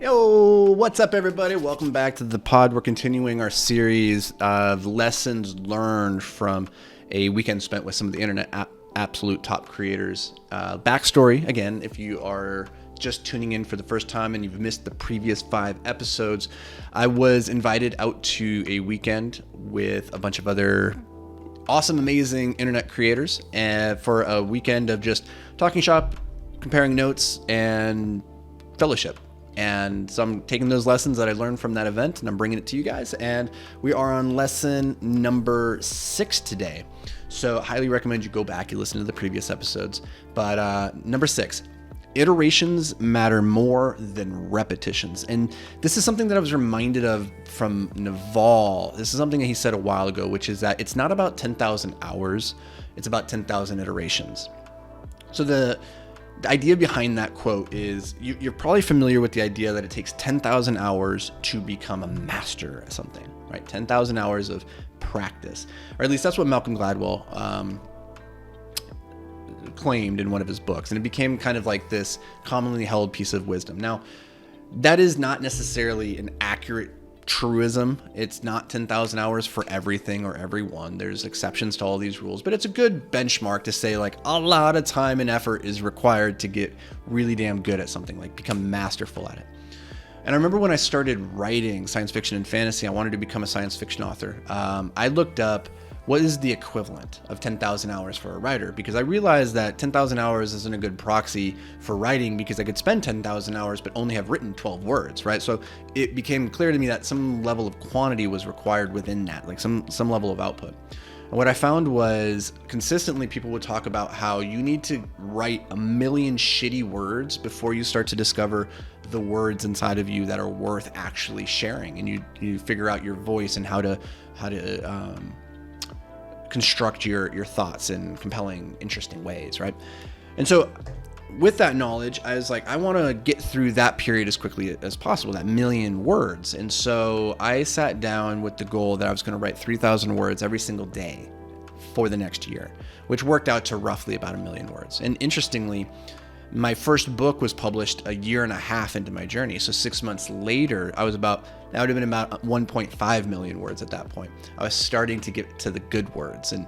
Yo, what's up, everybody? Welcome back to the pod. We're continuing our series of lessons learned from a weekend spent with some of the internet absolute top creators. Backstory, again, if you are just tuning in for the first time and you've missed the previous 5 episodes, I was invited out to a weekend with a bunch of other awesome, amazing internet creators for a weekend of just talking shop, comparing notes, and fellowship. And so I'm taking those lessons that I learned from that event and I'm bringing it to you guys. And we are on lesson number 6 today. So I highly recommend you go back and listen to the previous episodes. But number 6, iterations matter more than repetitions. And this is something that I was reminded of from Naval. This is something that he said a while ago, which is that it's not about 10,000 hours. It's about 10,000 iterations. So the idea behind that quote is you're probably familiar with the idea that it takes 10,000 hours to become a master at something, right? 10,000 hours of practice, or at least that's what Malcolm Gladwell claimed in one of his books. And it became kind of like this commonly held piece of wisdom. Now, that is not necessarily an accurate truism. It's not 10,000 hours for everything or everyone. There's exceptions to all these rules, but it's a good benchmark to say like a lot of time and effort is required to get really damn good at something, like become masterful at it. And I remember when I started writing science fiction and fantasy, I wanted to become a science fiction author. I looked up what is the equivalent of 10,000 hours for a writer, because I realized that 10,000 hours isn't a good proxy for writing, because I could spend 10,000 hours but only have written 12 words, right? So it became clear to me that some level of quantity was required within that, like some level of output. And what I found was consistently people would talk about how you need to write a million shitty words before you start to discover the words inside of you that are worth actually sharing, and you figure out your voice and how to construct your thoughts in compelling, interesting ways, right? And so with that knowledge, I was like, I want to get through that period as quickly as possible, that million words. And so I sat down with the goal that I was going to write 3,000 words every single day for the next year, which worked out to roughly about 1 million words. And interestingly, my first book was published a year and a half into my journey. So 6 months later, that would have been about 1.5 million words at that point. I was starting to get to the good words, and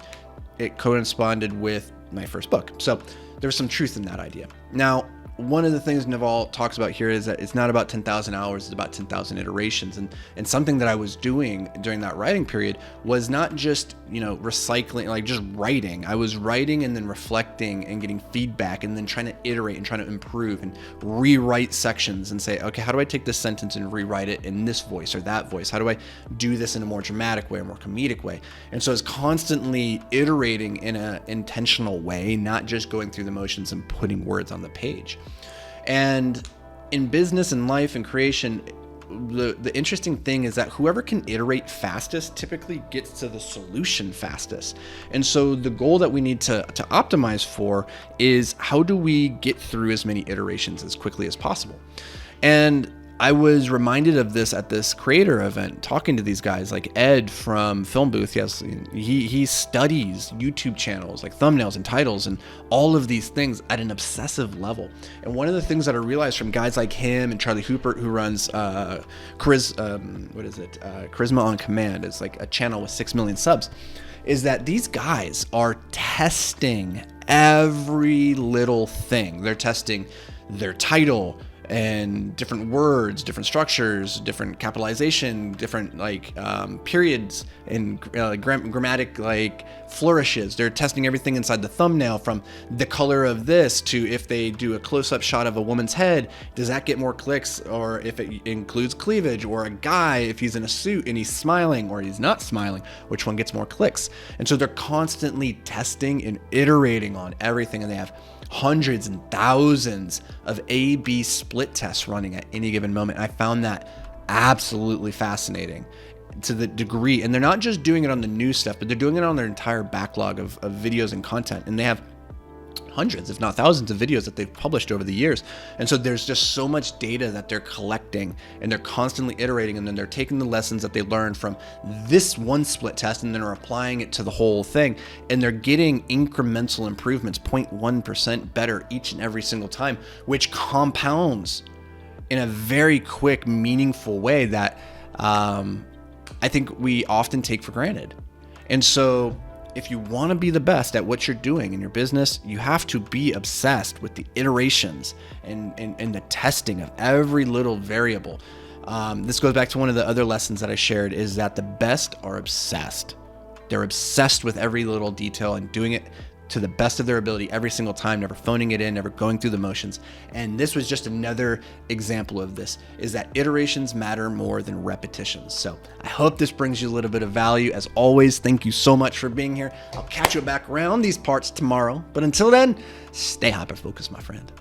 it corresponded with my first book. So there's some truth in that idea. Now, one of the things Naval talks about here is that it's not about 10,000 hours, it's about 10,000 iterations. And something that I was doing during that writing period was not just, recycling, like just writing. I was writing and then reflecting and getting feedback and then trying to iterate and trying to improve and rewrite sections and say, okay, how do I take this sentence and rewrite it in this voice or that voice? How do I do this in a more dramatic way, a more comedic way? And so it's constantly iterating in an intentional way, not just going through the motions and putting words on the page. And in business and life and creation, the interesting thing is that whoever can iterate fastest typically gets to the solution fastest. And so the goal that we need to optimize for is how do we get through as many iterations as quickly as possible? And I was reminded of this at this creator event, talking to these guys like Ed from Film Booth. Yes, he studies YouTube channels like thumbnails and titles and all of these things at an obsessive level. And one of the things that I realized from guys like him and Charlie Hoopert, who runs Charisma on Command, is like a channel with 6 million subs, is that these guys are testing every little thing. They're testing their title and different words, different structures, different capitalization, different periods and grammatic flourishes. They're testing everything inside the thumbnail, from the color of this to if they do a close-up shot of a woman's head, does that get more clicks? Or if it includes cleavage, or a guy, if he's in a suit and he's smiling or he's not smiling, which one gets more clicks? And so they're constantly testing and iterating on everything, and they have hundreds and thousands of A/B split tests running at any given moment. I found that absolutely fascinating to the degree, and they're not just doing it on the new stuff, but they're doing it on their entire backlog of videos and content. And they have hundreds, if not thousands, of videos that they've published over the years. And so there's just so much data that they're collecting, and they're constantly iterating, and then they're taking the lessons that they learned from this one split test and then are applying it to the whole thing. And they're getting incremental improvements, 0.1% better each and every single time, which compounds in a very quick, meaningful way that I think we often take for granted. And so if you want to be the best at what you're doing in your business, you have to be obsessed with the iterations and the testing of every little variable. This goes back to one of the other lessons that I shared, is that the best are obsessed. They're obsessed with every little detail and doing it to the best of their ability every single time, never phoning it in, never going through the motions. And this was just another example of this, is that iterations matter more than repetitions. So I hope this brings you a little bit of value. As always, thank you so much for being here. I'll catch you back around these parts tomorrow. But until then, stay hyper-focused, my friend.